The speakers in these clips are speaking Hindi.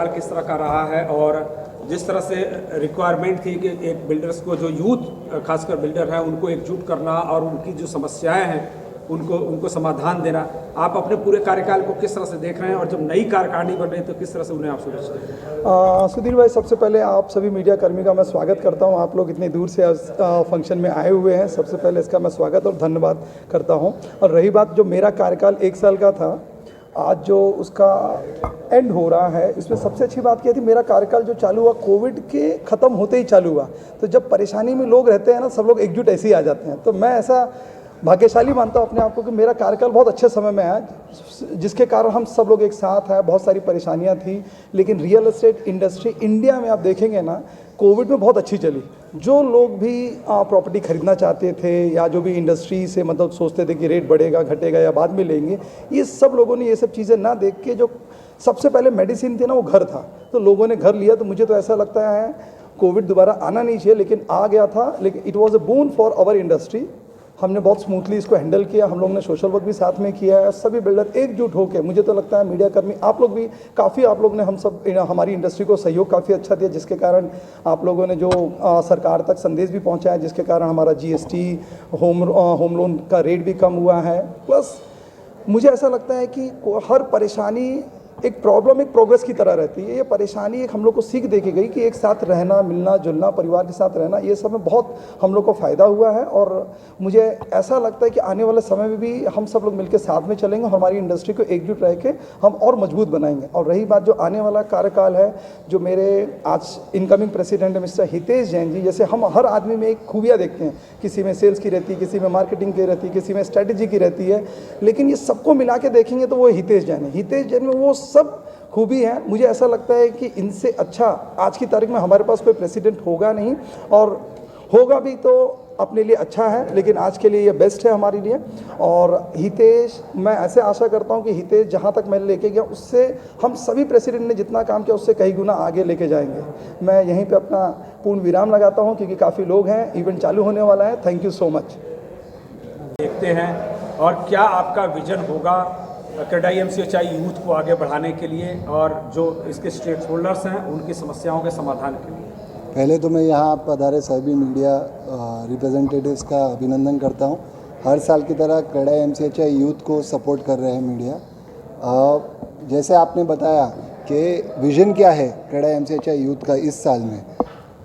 कार्यकाल किस तरह का रहा है और जिस तरह से रिक्वायरमेंट थी कि एक बिल्डर्स को जो यूथ खासकर बिल्डर हैं उनको एकजुट करना और उनकी जो समस्याएं हैं उनको समाधान देना, आप अपने पूरे कार्यकाल को किस तरह से देख रहे हैं और जब नई कार्यकारिणी बन रही है तो किस तरह से उन्हें आप सुनिश्चित? सुधीर भाई, सबसे पहले आप सभी मीडिया कर्मी का मैं स्वागत करता हूं। आप लोग इतनी दूर से फंक्शन में आए हुए हैं, सबसे पहले इसका मैं स्वागत और धन्यवाद करता हूं। और रही बात जो मेरा कार्यकाल 1 साल का था, आज जो उसका एंड हो रहा है, इसमें सबसे अच्छी बात क्या थी, मेरा कार्यकाल जो चालू हुआ कोविड के ख़त्म होते ही चालू हुआ। तो जब परेशानी में लोग रहते हैं ना, सब लोग एकजुट ऐसे ही आ जाते हैं। तो मैं ऐसा भाग्यशाली मानता हूँ अपने आप को कि मेरा कार्यकाल बहुत अच्छे समय में है, जिसके कारण हम सब लोग एक साथ हैं। बहुत सारी परेशानियाँ थी, लेकिन रियल एस्टेट इंडस्ट्री इंडिया में आप देखेंगे ना, कोविड में बहुत अच्छी चली। जो लोग भी प्रॉपर्टी खरीदना चाहते थे या जो भी इंडस्ट्री से मतलब सोचते थे कि रेट बढ़ेगा घटेगा या बाद में लेंगे, ये सब लोगों ने ये सब चीज़ें ना देख के, जो सबसे पहले मेडिसिन थी ना, वो घर था, तो लोगों ने घर लिया। तो मुझे तो ऐसा लगता है कोविड दोबारा आना नहीं चाहिए, लेकिन आ गया था। लेकिन it was a boon for our industry. हमने बहुत स्मूथली इसको हैंडल किया। हम लोगों ने सोशल वर्क भी साथ में किया है, सभी बिल्डर एकजुट होकर। मुझे तो लगता है मीडिया कर्मी आप लोग भी काफ़ी, आप लोग ने हम सब हमारी इंडस्ट्री को सहयोग काफ़ी अच्छा दिया, जिसके कारण आप लोगों ने जो सरकार तक संदेश भी पहुंचाया, जिसके कारण हमारा GST होम लोन का रेट भी कम हुआ है। प्लस मुझे ऐसा लगता है कि हर परेशानी एक प्रॉब्लम एक प्रोग्रेस की तरह रहती है। ये परेशानी एक हम लोग को सीख दे के गई कि एक साथ रहना, मिलना जुलना, परिवार के साथ रहना, ये सब में बहुत हम लोग को फ़ायदा हुआ है। और मुझे ऐसा लगता है कि आने वाले समय में भी हम सब लोग मिलकर साथ में चलेंगे और हमारी इंडस्ट्री को एकजुट रह के हम और मजबूत बनाएंगे। और रही बात जो आने वाला कार्यकाल है, जो मेरे आज इनकमिंग प्रेसिडेंट है मिस्टर हितेश जैन जी, जैसे हम हर आदमी में एक खूबियाँ देखते हैं, किसी में सेल्स की रहती है, किसी में मार्केटिंग की रहती है, किसी में स्ट्रैटेजी की रहती है, लेकिन ये सबको मिला के देखेंगे तो वो हितेश जैन है। हितेश जैन में वो सब खूबी है। मुझे ऐसा लगता है कि इनसे अच्छा आज की तारीख में हमारे पास कोई प्रेसिडेंट होगा नहीं, और होगा भी तो अपने लिए अच्छा है, लेकिन आज के लिए ये बेस्ट है हमारे लिए। और हितेश, मैं ऐसे आशा करता हूं कि हितेश जहां तक मैं लेके गया, उससे हम सभी प्रेसिडेंट ने जितना काम किया उससे कई गुना आगे लेके जाएंगे। मैं यहीं पे अपना पूर्ण विराम लगाता हूं, क्योंकि काफ़ी लोग हैं, इवेंट चालू होने वाला है। Thank you so much. देखते हैं और क्या आपका विजन होगा क्रेडाई MCHI यूथ को आगे बढ़ाने के लिए और जो इसके स्टेक होल्डर्स हैं उनकी समस्याओं के समाधान के लिए? पहले तो मैं यहाँ पधारे सभी मीडिया रिप्रेजेंटेटिव्स का अभिनंदन करता हूँ। हर साल की तरह क्रेडाई MCHI यूथ को सपोर्ट कर रहे हैं मीडिया। जैसे आपने बताया कि विज़न क्या है क्रेडाई MCHI यूथ का इस साल में,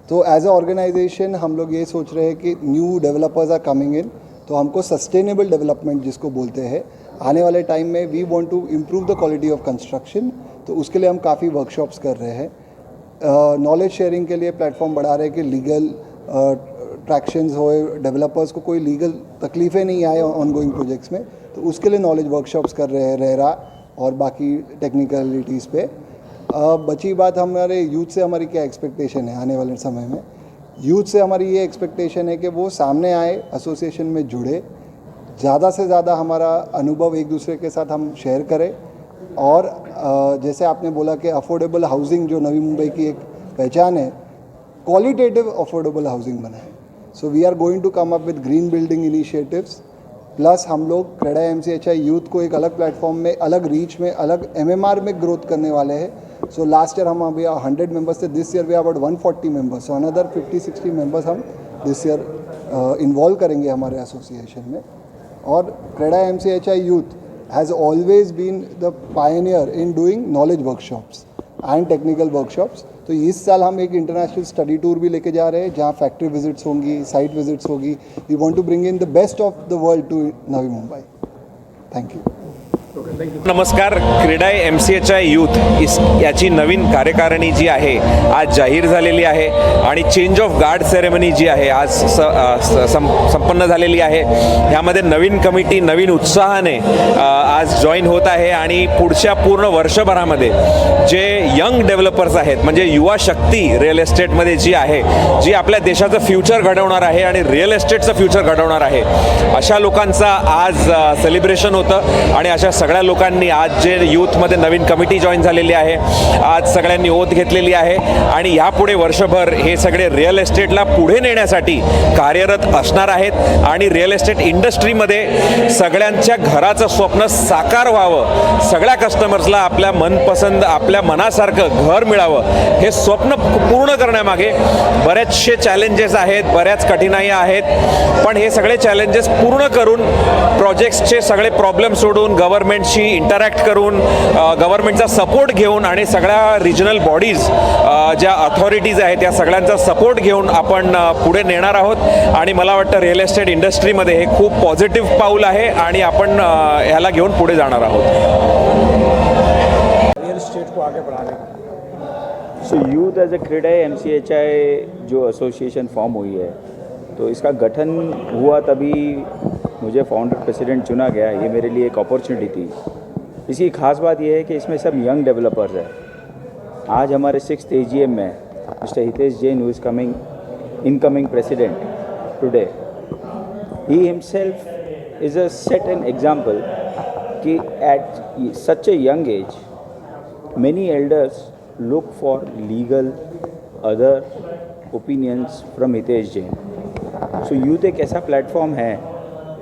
तो एज अ ऑर्गेनाइजेशन हम लोग ये सोच रहे हैं कि new developers are coming in, तो हमको सस्टेनेबल डेवलपमेंट जिसको बोलते हैं, आने वाले टाइम में we want to improve the quality of construction. तो उसके लिए हम काफ़ी वर्कशॉप्स कर रहे हैं। नॉलेज शेयरिंग के लिए प्लेटफॉर्म बढ़ा रहे हैं कि लीगल ट्रैक्शंस होए, डेवलपर्स को कोई लीगल तकलीफ़ें नहीं आए ऑनगोइंग प्रोजेक्ट्स में, तो उसके लिए नॉलेज वर्कशॉप्स कर रहे हैं रेरा और बाकी टेक्निकलिटीज़ पे। बची बात हमारे यूथ से हमारी क्या एक्सपेक्टेशन है आने वाले समय में। यूथ से हमारी ये एक्सपेक्टेशन है कि वो सामने आए, एसोसिएशन में जुड़े, ज़्यादा से ज़्यादा हमारा अनुभव एक दूसरे के साथ हम शेयर करें। और जैसे आपने बोला कि अफोर्डेबल हाउसिंग जो नवी मुंबई की एक पहचान है, क्वालिटेटिव अफोर्डेबल हाउसिंग बनाए। So we are going to come up with green building initiatives. Plus हम लोग क्रेडाई MCHI यूथ को एक अलग प्लेटफॉर्म में, अलग रीच में, अलग MMR में ग्रोथ करने वाले हैं। सो लास्ट ईयर हम अभी 100 मेंबर्स थे, this year we about 140 members, so another 50-60 members हम दिस ईयर इन्वॉल्व करेंगे हमारे एसोसिएशन में। और CREDAI MCHI youth has always been the pioneer in doing knowledge workshops and technical workshops. तो इस साल हम एक इंटरनेशनल स्टडी टूर भी लेके जा रहे हैं, जहाँ फैक्ट्री विजिट्स होंगी, साइट विजिट्स होगी। We want to bring in the best of the world to Navi Mumbai. Thank you. नमस्कार. क्रेडाई MCHI यूथ याची नवीन कार्यकारिणी जी आहे आज जाहीर झालेली आहे आणि चेंज ऑफ गार्ड सेरेमनी जी आहे आज संपन्न झालेली आहे. ह्यामध्ये नवीन कमिटी नवीन उत्साहाने आज जॉईन होत आहे आणि पुढच्या पूर्ण वर्षभरामध्ये जे यंग डेव्हलपर्स आहेत, म्हणजे युवा शक्ती रिअल एस्टेटमध्ये जी आहे, जी आपल्या देशाचं फ्युचर घडवणार आहे आणि रिअल एस्टेटचं फ्युचर घडवणार आहे, अशा लोकांचा आज सेलिब्रेशन होतं आणि अशा सगळ्या लोकांनी आज जे यूथमध्ये नवीन कमिटी जॉईन झालेली आहे, आज सगळ्यांनी ओथ घेतलेली आहे आणि यापुढे वर्षभर हे सगळे रिअल एस्टेटला पुढे नेण्यासाठी कार्यरत असणार आहेत आणि रिअल एस्टेट इंडस्ट्रीमध्ये सगळ्यांच्या घराचं स्वप्न साकार व्हावं, सगळ्या कस्टमर्सला आपल्या मनपसंद आपल्या मनासारखं घर मिळावं, हे स्वप्न पूर्ण करण्यामागे बरेचसे चॅलेंजेस आहेत, बऱ्याच कठीणाई आहेत, पण हे सगळे चॅलेंजेस पूर्ण करून प्रोजेक्ट्सचे सगळे प्रॉब्लेम सोडून गव्हर्नमेंटशी इंटरॅक्ट करून गव्हर्नमेंटचा सपोर्ट घेऊन आणि सगळ्या रिजनल बॉडीज ज्या अथॉरिटीज आहेत त्या सगळ्यांचा सपोर्ट घेऊन आपण पुढे नेणार आहोत आणि मला वाटतं रिअल एस्टेट इंडस्ट्रीमध्ये हे खूप पॉझिटिव्ह पाऊल आहे आणि आपण ह्याला घेऊन पुढे जाणार आहोत. रियल एस्टेट को आगे बढ़ाने का so youth as a CREDAI MCHI जो एसोसिएशन फॉर्म हुई है, तो इसका गठन हुआ तभी मुझे फाउंडर प्रेसिडेंट चुना गया. ये मेरे लिए एक अपॉर्चुनिटी थी. इसकी खास बात यह है कि इसमें सब यंग डेवलपर्स हैं. आज हमारे 6th AGM में mister Hitesh Jain who is incoming president today, he himself is a set an example कि at such a young age many elders look for legal other opinions from Hitesh Jain. So youth एक ऐसा प्लेटफॉर्म है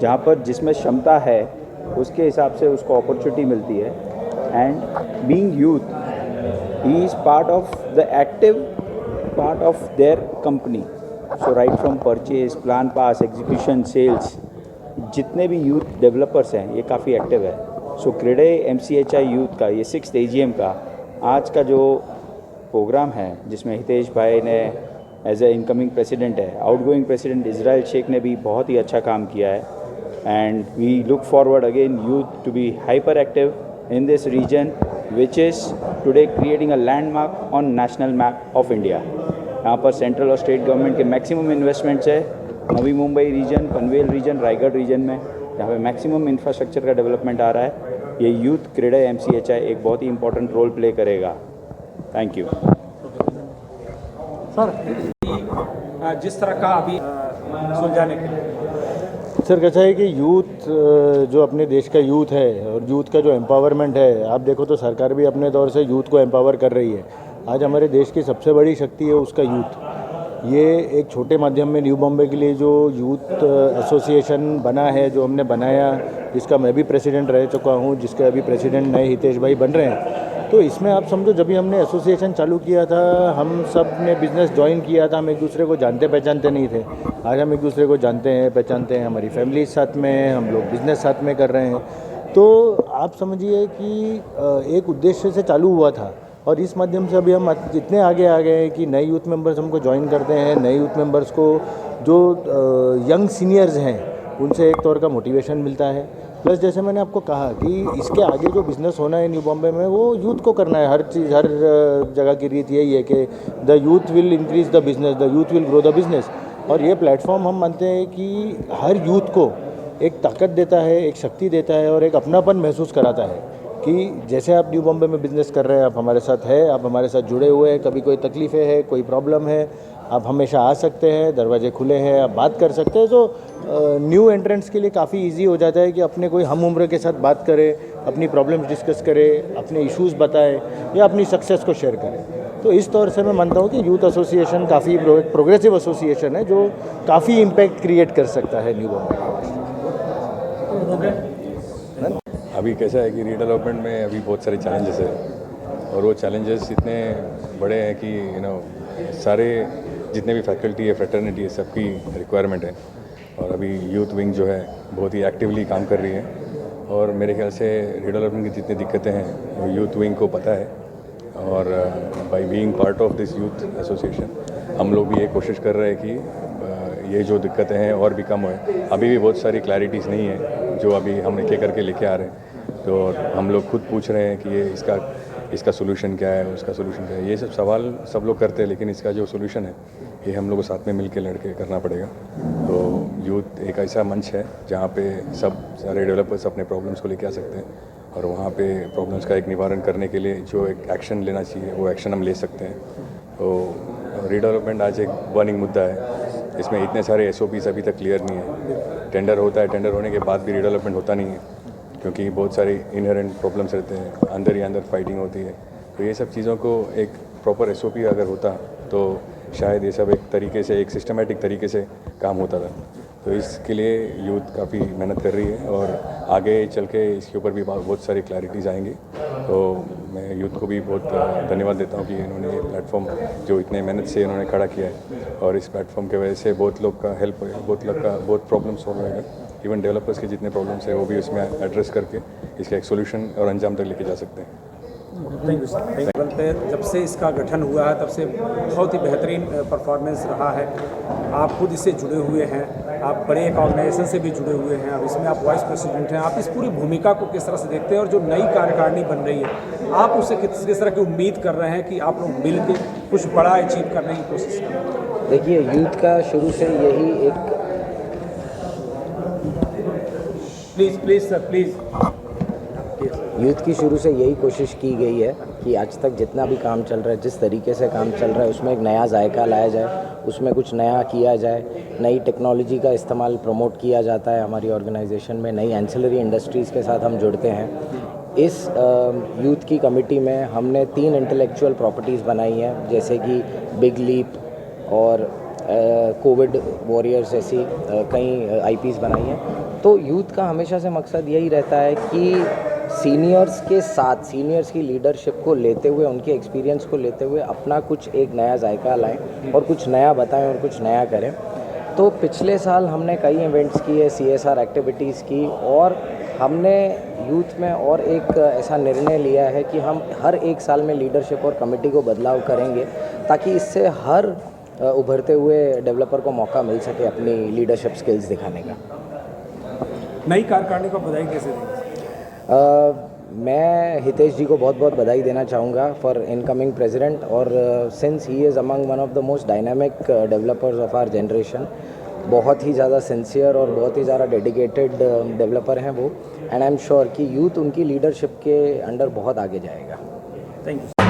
जहाँ पर जिसमें क्षमता है उसके हिसाब से उसको अपॉर्चुनिटी मिलती है. And being youth he is part of the active part of their company. So right from purchase, plan pass, execution, sales, जितने भी यूथ डेवलपर्स हैं ये काफ़ी एक्टिव है. सो क्रेडाई MCHI यूथ का ये 6th AGM का आज का जो प्रोग्राम है जिसमें हितेश भाई ने एज ए इनकमिंग प्रेसिडेंट है, आउटगोइंग प्रेसिडेंट इज़राइल शेख ने भी बहुत ही अच्छा काम किया है. And we look forward again youth to be hyper active in this region which is today creating a landmark on national map of India. यहाँ पर सेंट्रल और स्टेट गवर्नमेंट के मैक्सिमम इन्वेस्टमेंट्स है. Navi Mumbai region, Panvel region, Raigad region में जहाँ पे मैक्सिमम इंफ्रास्ट्रक्चर का डेवलपमेंट आ रहा है, ये यूथ क्रेडाई MCHI एक बहुत ही इंपॉर्टेंट रोल प्ले करेगा. Thank you sir. जिस तरह का अभी सुलझाने के लिए सर कैसा है कि यूथ जो अपने देश का यूथ है और यूथ का जो एम्पावरमेंट है, आप देखो तो सरकार भी अपने दौर से यूथ को एम्पावर कर रही है. आज हमारे देश की सबसे बड़ी शक्ति है उसका यूथ. ये एक छोटे माध्यम में न्यू बॉम्बे के लिए जो यूथ एसोसिएशन बना है, जो हमने बनाया, जिसका मैं भी प्रेसिडेंट रह चुका हूँ, जिसके अभी प्रेसिडेंट नए हितेश भाई बन रहे हैं, तो इसमें आप समझो जब भी हमने एसोसिएशन चालू किया था, हम सब ने बिज़नेस ज्वाइन किया था, हम एक दूसरे को जानते पहचानते नहीं थे. आज हम एक दूसरे को जानते हैं, पहचानते हैं, हमारी फैमिली साथ में हैं, हम लोग बिज़नेस साथ में कर रहे हैं. तो आप समझिए कि एक उद्देश्य से चालू हुआ था और इस माध्यम से अभी हम इतने आगे आ गए हैं कि नए यूथ मेंबर्स हमको ज्वाइन करते हैं. नए यूथ मेंबर्स को जो यंग सीनियर्स हैं उनसे एक तौर का मोटिवेशन मिलता है. प्लस जैसे मैंने आपको कहा कि इसके आगे जो बिज़नेस होना है न्यू बॉम्बे में वो यूथ को करना है. हर चीज़, हर जगह की रीत यही है कि the youth will increase the business, the youth will grow the business. और ये प्लेटफॉर्म हम मानते हैं कि हर यूथ को एक ताकत देता है, एक शक्ति देता है और एक अपनापन महसूस कराता है कि जैसे आप न्यू बॉम्बे में बिज़नेस कर रहे हैं, आप हमारे साथ है, आप हमारे साथ जुड़े हुए हैं. कभी कोई तकलीफ़ें है, कोई प्रॉब्लम है, आप हमेशा आ सकते हैं, दरवाजे खुले हैं, आप बात कर सकते हैं. तो न्यू एंट्रेंट्स के लिए काफ़ी इजी हो जाता है कि अपने कोई हम उम्र के साथ बात करें, अपनी प्रॉब्लम्स डिस्कस करें, अपने इश्यूज़ बताएं या अपनी सक्सेस को शेयर करें. तो इस तौर से मैं मानता हूँ कि यूथ एसोसिएशन काफ़ी प्रोग्रेसिव एसोसिएशन है जो काफ़ी इम्पैक्ट क्रिएट कर सकता है न्यू बॉम्बे. अभी कैसा है कि रीडेवलपमेंट में अभी बहुत सारे चैलेंजेस है और वो चैलेंजेस इतने बड़े हैं कि सारे जितने भी फैकल्टी है, फ्रेटर्निटी है, सबकी रिक्वायरमेंट है. और अभी यूथ विंग जो है बहुत ही एक्टिवली काम कर रही है और मेरे ख्याल से रीडेवलपमेंट की जितनी दिक्कतें हैं वो यूथ विंग को पता है. और by being part of this youth association हम लोग भी ये कोशिश कर रहे हैं कि ये जो दिक्कतें हैं और भी कम होए. अभी भी बहुत सारी क्लैरिटीज़ नहीं है जो अभी हम एक एक करके लेके आ रहे हैं. तो हम लोग खुद पूछ रहे हैं कि ये इसका सोल्यूशन क्या है, उसका सोल्यूशन क्या है. ये सब सवाल सब लोग करते हैं लेकिन इसका जो सोल्यूशन है ये हम लोग को साथ में मिल के लड़के करना पड़ेगा. तो यूथ एक ऐसा मंच है जहाँ पे सब सारे डेवलपर्स अपने प्रॉब्लम्स को लेके आ सकते हैं और वहाँ पे प्रॉब्लम्स का एक निवारण करने के लिए जो एक एक्शन लेना चाहिए वो एक्शन हम ले सकते हैं. तो रीडेवलपमेंट आज एक बर्निंग मुद्दा है. इसमें इतने सारे SOPs अभी तक क्लियर नहीं है. टेंडर होता है, टेंडर होने के बाद भी रीडेवलपमेंट होता नहीं है. क्योंकि बहुत सारी इनहेरेंट प्रॉब्लम्स रहते हैं, अंदर ही अंदर फाइटिंग होती है। तो ये सब चीज़ों को एक प्रॉपर SOP अगर होता तो शायद ये सब एक तरीके से, एक सिस्टमेटिक तरीके से काम होता था। तो इसके लिए यूथ काफ़ी मेहनत कर रही है और आगे चल के इसके ऊपर भी बहुत सारी क्लैरिटीज़ आएंगी। तो मैं यूथ को भी बहुत धन्यवाद देता हूँ कि इन्होंने ये प्लेटफॉर्म जो इतने मेहनत से इन्होंने खड़ा किया है, और इस प्लेटफॉर्म की वजह से बहुत लोग का हेल्प होगा, बहुत लोग का बहुत प्रॉब्लम सॉल्व होगा। इवन डेवलपर्स के जितने प्रॉब्लम्स हैं वो भी उसमें एड्रेस करके इसका एक सोल्यूशन और अंजाम तक लेके जा सकते हैं। Thank you sir. लेवल पे जब से इसका गठन हुआ है तब से बहुत ही बेहतरीन परफॉर्मेंस रहा है। आप खुद इससे जुड़े हुए हैं, आप बड़े एक ऑर्गेनाइजेशन से भी जुड़े हुए हैं, अब इसमें आप वाइस प्रेसिडेंट हैं। आप इस पूरी भूमिका को किस तरह से देखते हैं, और जो नई कार्यकारिणी बन रही है आप उससे किस तरह की उम्मीद कर रहे हैं कि आप लोग मिल के कुछ बड़ा अचीव करने की कोशिश करें? देखिए, यूथ का शुरू से यही एक प्लीज़ सर, प्लीज़। यूथ की शुरू से यही कोशिश की गई है कि आज तक जितना भी काम चल रहा है, जिस तरीके से काम चल रहा है, उसमें एक नया जायका लाया जाए, उसमें कुछ नया किया जाए। नई टेक्नोलॉजी का इस्तेमाल प्रमोट किया जाता है हमारी ऑर्गेनाइजेशन में, नई एंसिलरी इंडस्ट्रीज़ के साथ हम जुड़ते हैं। इस यूथ की कमेटी में हमने 3 इंटेलेक्चुअल प्रॉपर्टीज़ बनाई हैं, जैसे कि बिग लीप और कोविड वॉरियर्स जैसी कई IPs बनाई हैं। तो यूथ का हमेशा से मकसद यही रहता है कि सीनियर्स के साथ, सीनियर्स की लीडरशिप को लेते हुए, उनके एक्सपीरियंस को लेते हुए अपना कुछ एक नया जायका लाएं और कुछ नया बताएं और कुछ नया करें। तो पिछले साल हमने कई इवेंट्स किए, CSR एक्टिविटीज़ की, और हमने यूथ में और एक ऐसा निर्णय लिया है कि हम हर एक साल में लीडरशिप और कमेटी को बदलाव करेंगे, ताकि इससे हर उभरते हुए डेवलपर को मौका मिल सके अपनी लीडरशिप स्किल्स दिखाने का। नई कार्यकारिणी को बधाई कैसे देंगे? मैं हितेश जी को बहुत बहुत बधाई देना चाहूँगा फॉर इनकमिंग प्रेसिडेंट, और since he is among one of the most dynamic developers of our generation. बहुत ही ज़्यादा सिंसियर और बहुत ही ज़्यादा डेडिकेटेड डेवलपर हैं वो, एंड आई एम श्योर कि यूथ उनकी लीडरशिप के अंडर बहुत आगे जाएगा। Thank you.